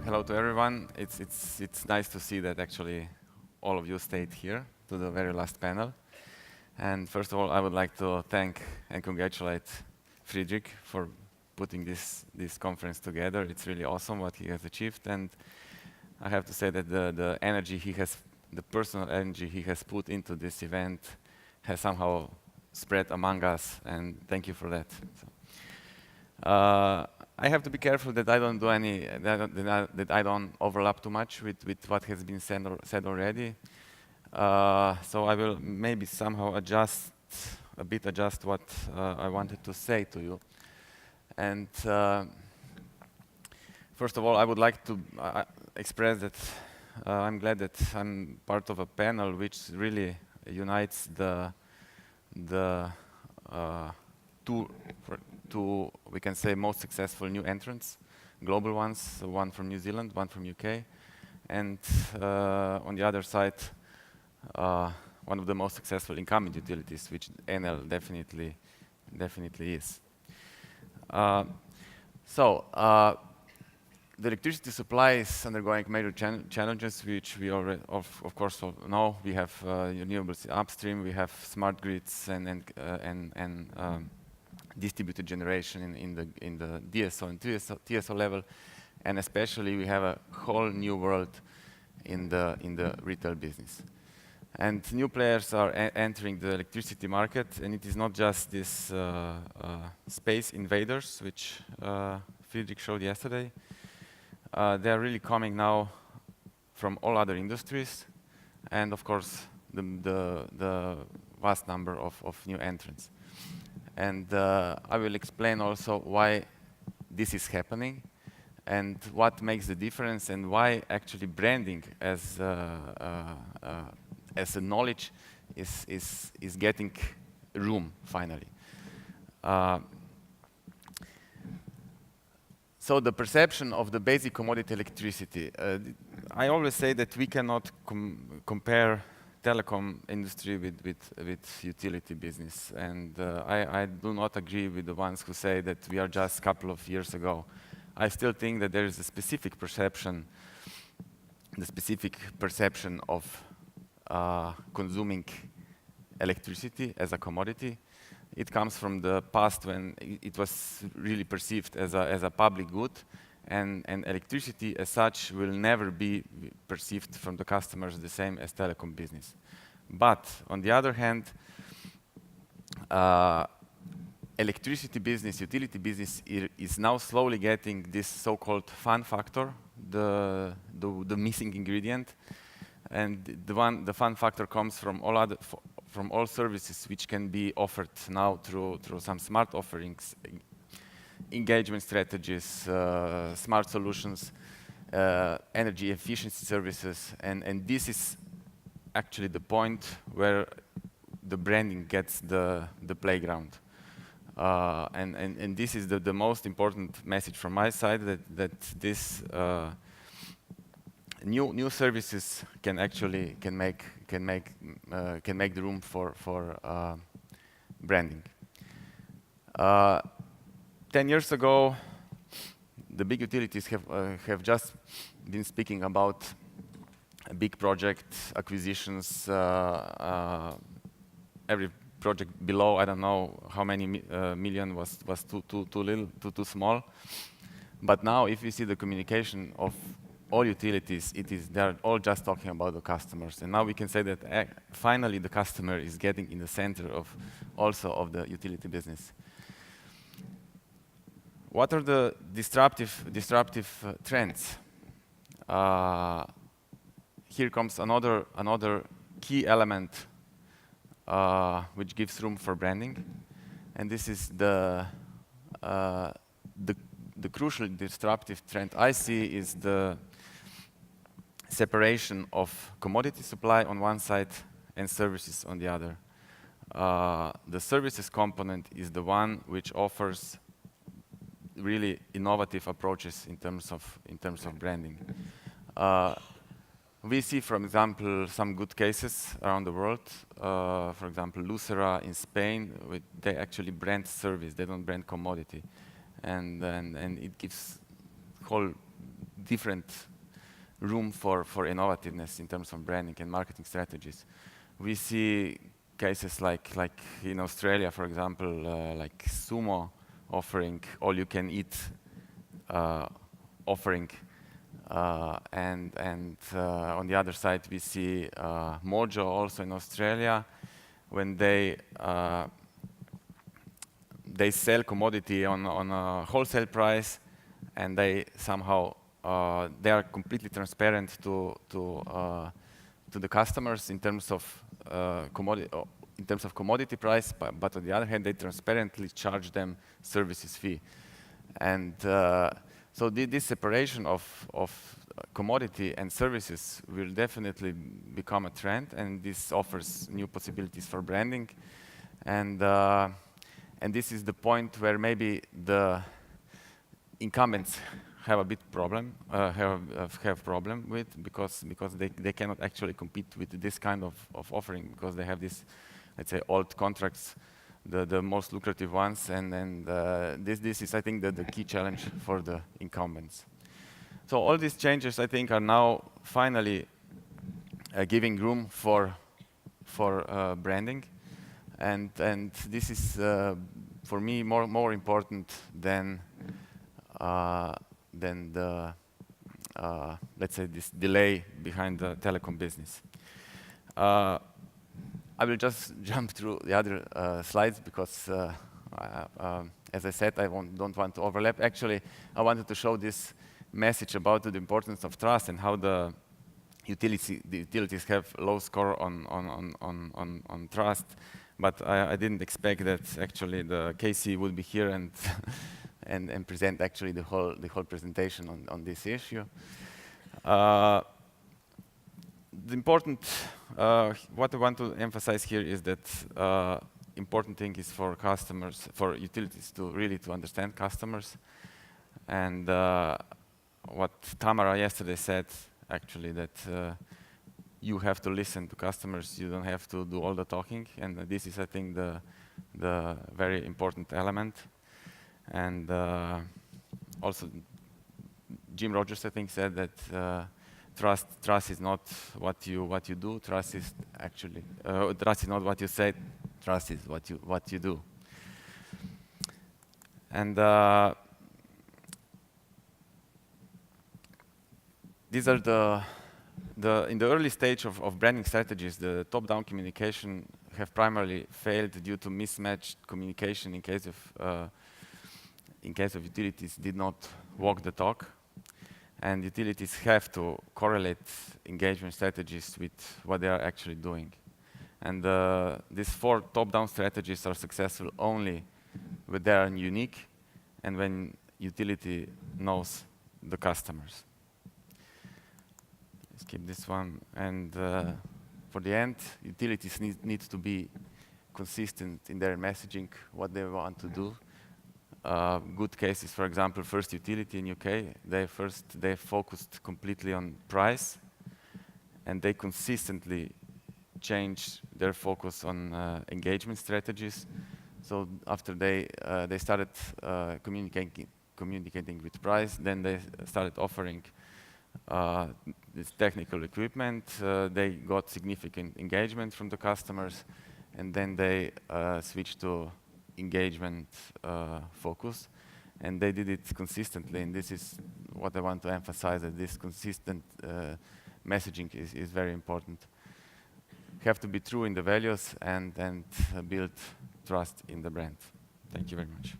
Hello to everyone. It's nice to see that actually all of you stayed here to the very last panel. And first of all, I would like to thank and congratulate Friedrich for putting this conference together. It's really awesome what he has achieved, and I have to say that the energy he has, the personal energy he has put into this event, has somehow spread among us, and thank you for that. I have to be careful that I don't do any that I don't overlap too much with what has been said already. So I will maybe somehow adjust what I wanted to say to you. And first of all, I would like to express that I'm glad that I'm part of a panel which really unites the two, we can say, most successful new entrants, global ones, one from New Zealand, one from UK, and on the other side, one of the most successful incumbent utilities, which NL definitely is. The electricity supply is undergoing major challenges, which we already, of course, know. We have renewables upstream, we have smart grids and distributed generation in the DSO and TSO level, and especially we have a whole new world in the retail business. And new players are entering the electricity market, and it is not just this space invaders, which Friedrich showed yesterday. They are really coming now from all other industries, and of course the vast number of new entrants. And I will explain also why this is happening and what makes the difference, and why actually branding as a knowledge is getting room finally. So the perception of the basic commodity electricity. I always say that we cannot compare telecom industry with utility business, and I do not agree with the ones who say that we are just a couple of years ago. I still think that there is a specific perception, of consuming electricity as a commodity. It comes from the past when it was really perceived as a public good, and electricity as such will never be perceived from the customers the same as telecom business. But on the other hand, electricity business, utility business is now slowly getting this so-called fun factor, the missing ingredient, and the fun factor comes from all services which can be offered now through some smart offerings, engagement strategies, smart solutions, energy efficiency services, and this is actually the point where the branding gets the playground. And this is the most important message from my side, that this new services can make the room for branding. 10 years ago, the big utilities have just been speaking about a big project acquisitions. Every project below, I don't know how many million was too little, too small. But now, if you see the communication of all utilities, they're all just talking about the customers. And now we can say that finally the customer is getting in the center of the utility business. What are the disruptive trends? Here comes another key element which gives room for branding, and this is the crucial disruptive trend I see is the separation of commodity supply on one side and services on the other. The services component is the one which offers really innovative approaches in terms of branding. We see, for example, some good cases around the world. For example, Lucera in Spain, they actually brand service, they don't brand commodity. And it gives whole different room for innovativeness in terms of branding and marketing strategies. We see cases like in Australia, for example, like Sumo offering all-you-can-eat offering, and on the other side we see Mojo also in Australia, when they sell commodity on a wholesale price, and they somehow they are completely transparent to the customers in terms of commodity price, but on the other hand, they transparently charge them services fee. And so this separation of commodity and services will definitely become a trend, and this offers new possibilities for branding. And this is the point where maybe the incumbents have a bit problem, have problem with, because they cannot actually compete with this kind of offering, because they have this, let's say, old contracts, the most lucrative ones, and this is, I think, the key challenge for the incumbents. So all these changes, I think, are now finally giving room for branding, and this is for me more important than the let's say this delay behind the telecom business. I will just jump through the other slides, because as I said, I don't want to overlap. Actually, I wanted to show this message about the importance of trust and how the utilities have low score on trust. But I didn't expect that actually the Casey would be here and and present actually the whole presentation on this issue. The important, what I want to emphasize here is that important thing is for customers, for utilities to really understand customers. And what Tamara yesterday said, actually, that you have to listen to customers, you don't have to do all the talking. And this is, I think, the very important element. And also, Jim Rogers, I think, said that trust is not what you do. Trust is actually trust is not what you say. Trust is what you do. And these are in the early stage of branding strategies. The top-down communication have primarily failed due to mismatched communication in case of utilities did not walk the talk. And utilities have to correlate engagement strategies with what they are actually doing. And these 4 top-down strategies are successful only when they are unique and when utility knows the customers. Skip this one. And for the end, utilities need to be consistent in their messaging, what they want to do. Good cases, for example, First Utility in UK, they focused completely on price, and they consistently changed their focus on engagement strategies. So after they started communicating with price, then they started offering this technical equipment. They got significant engagement from the customers, and then they switched to engagement focus, and they did it consistently. And this is what I want to emphasize, that this consistent messaging is very important. Have to be true in the values and build trust in the brand. Thank you very much.